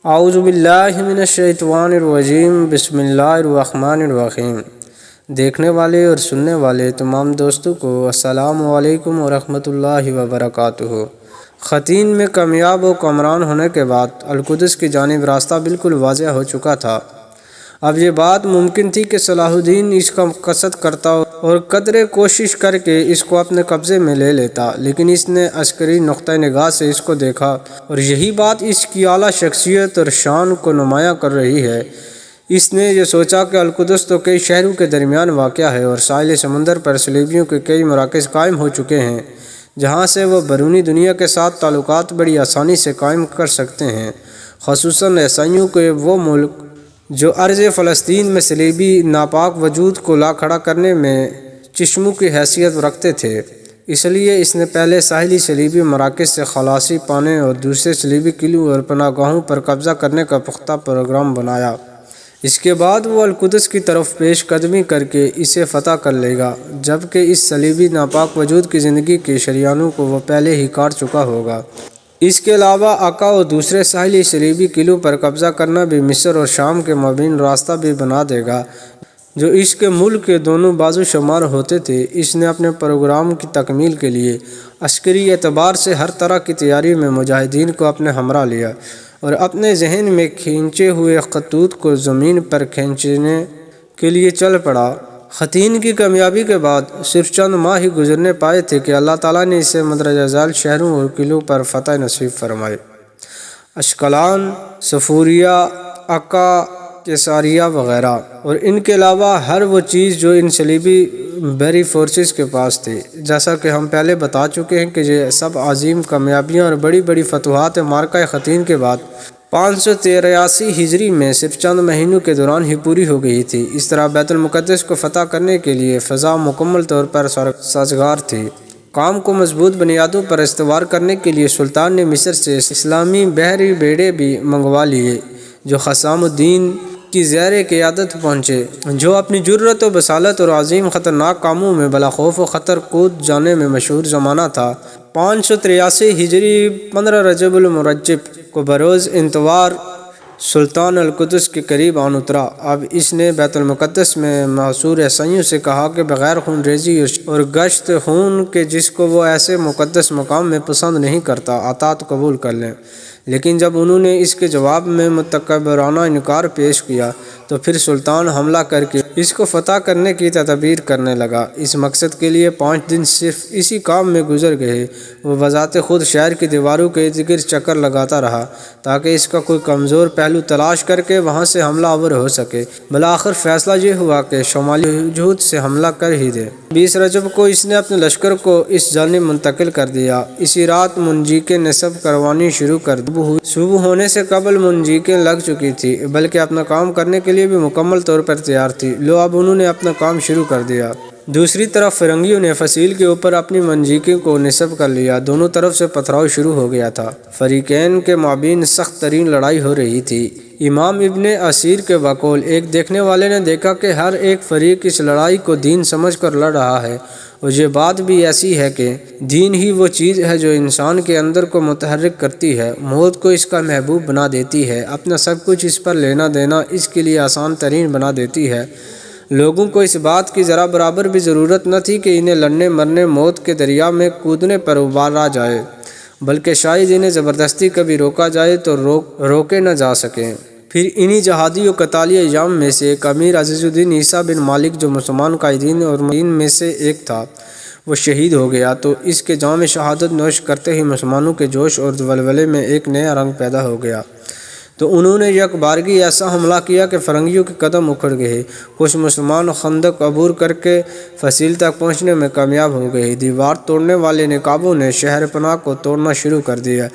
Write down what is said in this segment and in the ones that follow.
اعوذ باللہ من الشیطان الرجیم، بسم اللہ الرحمن الرحیم۔ دیکھنے والے اور سننے والے تمام دوستوں کو السلام علیکم ورحمۃ اللہ وبرکاتہ۔ ختین میں کامیاب و کامران ہونے کے بعد القدس کی جانب راستہ بالکل واضح ہو چکا تھا۔ اب یہ بات ممکن تھی کہ صلاح الدین اس کا قصد کرتا اور قدرے کوشش کر کے اس کو اپنے قبضے میں لے لیتا، لیکن اس نے عسکری نقطہ نگاہ سے اس کو دیکھا اور یہی بات اس کی اعلیٰ شخصیت اور شان کو نمایاں کر رہی ہے۔ اس نے یہ سوچا کہ القدس تو کئی شہروں کے درمیان واقع ہے اور ساحل سمندر پر صلیبیوں کے کئی مراکز قائم ہو چکے ہیں جہاں سے وہ بیرونی دنیا کے ساتھ تعلقات بڑی آسانی سے قائم کر سکتے ہیں، خصوصاً عیسائیوں کے وہ ملک جو ارض فلسطین میں صلیبی ناپاک وجود کو لا کھڑا کرنے میں چشموں کی حیثیت رکھتے تھے۔ اس لیے اس نے پہلے ساحلی صلیبی مراکز سے خلاصی پانے اور دوسرے صلیبی قلعوں اور پناہ گاہوں پر قبضہ کرنے کا پختہ پروگرام بنایا۔ اس کے بعد وہ القدس کی طرف پیش قدمی کر کے اسے فتح کر لے گا، جبکہ اس صلیبی ناپاک وجود کی زندگی کے شریانوں کو وہ پہلے ہی کاٹ چکا ہوگا۔ اس کے علاوہ عکا اور دوسرے ساحلی صلیبی قلعوں پر قبضہ کرنا بھی مصر اور شام کے مابین راستہ بھی بنا دے گا جو اس کے ملک کے دونوں بازو شمار ہوتے تھے۔ اس نے اپنے پروگرام کی تکمیل کے لیے عسکری اعتبار سے ہر طرح کی تیاری میں مجاہدین کو اپنے ہمراہ لیا اور اپنے ذہن میں کھینچے ہوئے خطوط کو زمین پر کھینچنے کے لیے چل پڑا۔ ختین کی کامیابی کے بعد صرف چند ماہ ہی گزرنے پائے تھے کہ اللہ تعالیٰ نے اسے مندرجہ ذیل شہروں اور قلعوں پر فتح نصیب فرمائی۔ اشکلان، صفوریہ، عکا، کیساریہ وغیرہ، اور ان کے علاوہ ہر وہ چیز جو ان صلیبی بحری فورسز کے پاس تھی۔ جیسا کہ ہم پہلے بتا چکے ہیں کہ یہ سب عظیم کامیابیاں اور بڑی بڑی فتوحات معرکہ ختین کے بعد 583 ہجری میں صرف چند مہینوں کے دوران ہی پوری ہو گئی تھی۔ اس طرح بیت المقدس کو فتح کرنے کے لیے فضا مکمل طور پر سازگار تھی۔ کام کو مضبوط بنیادوں پر استوار کرنے کے لیے سلطان نے مصر سے اسلامی بحری بیڑے بھی منگوا لیے جو خصام الدین کی زیر قیادت پہنچے، جو اپنی جرأت و بصالت اور عظیم خطرناک کاموں میں بلا خوف و خطر کود جانے میں مشہور زمانہ تھا۔ 583 ہجری 15 رجب المرجب کو بروز اتوار سلطان القدس کے قریب آن اترا۔ اب اس نے بیت المقدس میں محصور عیسائیوں سے کہا کہ بغیر خون ریزی اور گشت خون کے جس کو وہ ایسے مقدس مقام میں پسند نہیں کرتا عطیات قبول کر لیں، لیکن جب انہوں نے اس کے جواب میں متکبرانہ انکار پیش کیا تو پھر سلطان حملہ کر کے اس کو فتح کرنے کی تدبیر کرنے لگا۔ اس مقصد کے لیے 5 دن صرف اسی کام میں گزر گئے۔ وہ بذات خود شہر کی دیواروں کے ارد گرد چکر لگاتا رہا تاکہ اس کا کوئی کمزور پہلو تلاش کر کے وہاں سے حملہ آور ہو سکے۔ بالآخر فیصلہ یہ ہوا کہ شمالی جہت سے حملہ کر ہی دے۔ 20 رجب کو اس نے اپنے لشکر کو اس جانب منتقل کر دیا۔ اسی رات منجیقیں نصب کروانی شروع کر دی۔ صبح ہونے سے قبل منجیقیں لگ چکی تھی، بلکہ اپنا کام کرنے کے لیے بھی مکمل طور پر تیار تھی۔ اب انہوں نے اپنا کام شروع کر دیا۔ دوسری طرف فرنگیوں نے فصیل کے اوپر اپنی منجیقیں کو نصب کر لیا۔ دونوں طرف سے پتھراؤ شروع ہو گیا تھا۔ فریقین کے مابین سخت ترین لڑائی ہو رہی تھی۔ امام ابن اسیر کے بقول ایک دیکھنے والے نے دیکھا کہ ہر ایک فریق اس لڑائی کو دین سمجھ کر لڑ رہا ہے، اور یہ بات بھی ایسی ہے کہ دین ہی وہ چیز ہے جو انسان کے اندر کو متحرک کرتی ہے، موت کو اس کا محبوب بنا دیتی ہے، اپنا سب کچھ اس پر لینا دینا اس کے لیے آسان ترین بنا دیتی ہے۔ لوگوں کو اس بات کی ذرا برابر بھی ضرورت نہ تھی کہ انہیں لڑنے مرنے موت کے دریا میں کودنے پر ابارا جائے، بلکہ شاید انہیں زبردستی کبھی روکا جائے تو روکے نہ جا سکیں۔ پھر انہی جہادی و قتالی ایام میں سے ایک امیر عزیز الدین عیسیٰ بن مالک جو مسلمان قائدین اور معین میں سے ایک تھا، وہ شہید ہو گیا، تو اس کے جام شہادت نوش کرتے ہی مسلمانوں کے جوش اور ولولے میں ایک نیا رنگ پیدا ہو گیا۔ تو انہوں نے یک بارگی ایسا حملہ کیا کہ فرنگیوں کے قدم اکھڑ گئے۔ کچھ مسلمان خندق عبور کر کے فصیل تک پہنچنے میں کامیاب ہو گئے۔ دیوار توڑنے والے نقابوں نے شہر پناہ کو توڑنا شروع کر دیا۔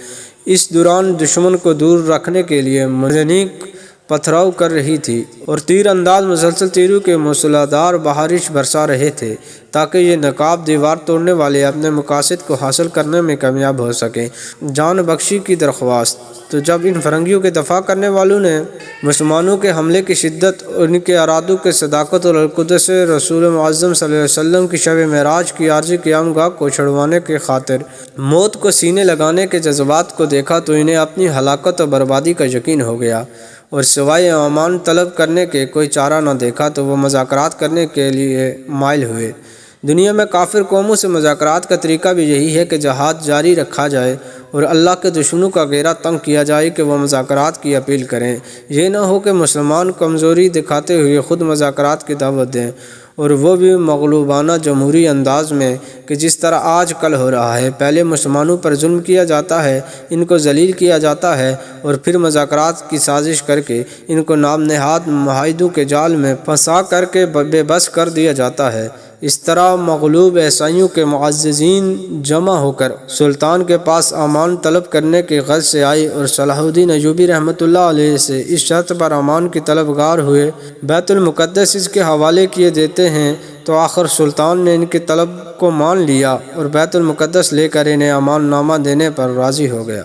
اس دوران دشمن کو دور رکھنے کے لیے منجنیق پتھراؤ کر رہی تھی اور تیر انداز مسلسل تیروں کے موسلادھار بارش برسا رہے تھے تاکہ یہ نقاب دیوار توڑنے والے اپنے مقاصد کو حاصل کرنے میں کامیاب ہو سکیں۔ جان بخشی کی درخواست۔ تو جب ان فرنگیوں کے دفاع کرنے والوں نے مسلمانوں کے حملے کی شدت اور ان کے ارادوں کے صداقت اور القدس رسول معظم صلی اللہ علیہ وسلم کی شب معراج کی عارضی قیام گاہ کو چھڑوانے کے خاطر موت کو سینے لگانے کے جذبات کو دیکھا تو انہیں اپنی ہلاکت اور بربادی کا یقین ہو گیا، اور سوائے امان طلب کرنے کے کوئی چارہ نہ دیکھا تو وہ مذاکرات کرنے کے لیے مائل ہوئے۔ دنیا میں کافر قوموں سے مذاکرات کا طریقہ بھی یہی ہے کہ جہاد جاری رکھا جائے اور اللہ کے دشمنوں کا گھیرا تنگ کیا جائے کہ وہ مذاکرات کی اپیل کریں۔ یہ نہ ہو کہ مسلمان کمزوری دکھاتے ہوئے خود مذاکرات کی دعوت دیں، اور وہ بھی مغلوبانہ جمہوری انداز میں کہ جس طرح آج کل ہو رہا ہے۔ پہلے مسلمانوں پر ظلم کیا جاتا ہے، ان کو ذلیل کیا جاتا ہے، اور پھر مذاکرات کی سازش کر کے ان کو نام نہاد معاہدوں کے جال میں پھنسا کر کے بے بس کر دیا جاتا ہے۔ اس طرح مغلوب عیسائیوں کے معززین جمع ہو کر سلطان کے پاس امان طلب کرنے کی غرض سے آئے اور صلاح الدین ایوبی رحمۃ اللہ علیہ سے اس شرط پر امان کی طلبگار ہوئے بیت المقدس اس کے حوالے کیے دیتے ہیں، تو آخر سلطان نے ان کی طلب کو مان لیا اور بیت المقدس لے کر انہیں امان نامہ دینے پر راضی ہو گیا۔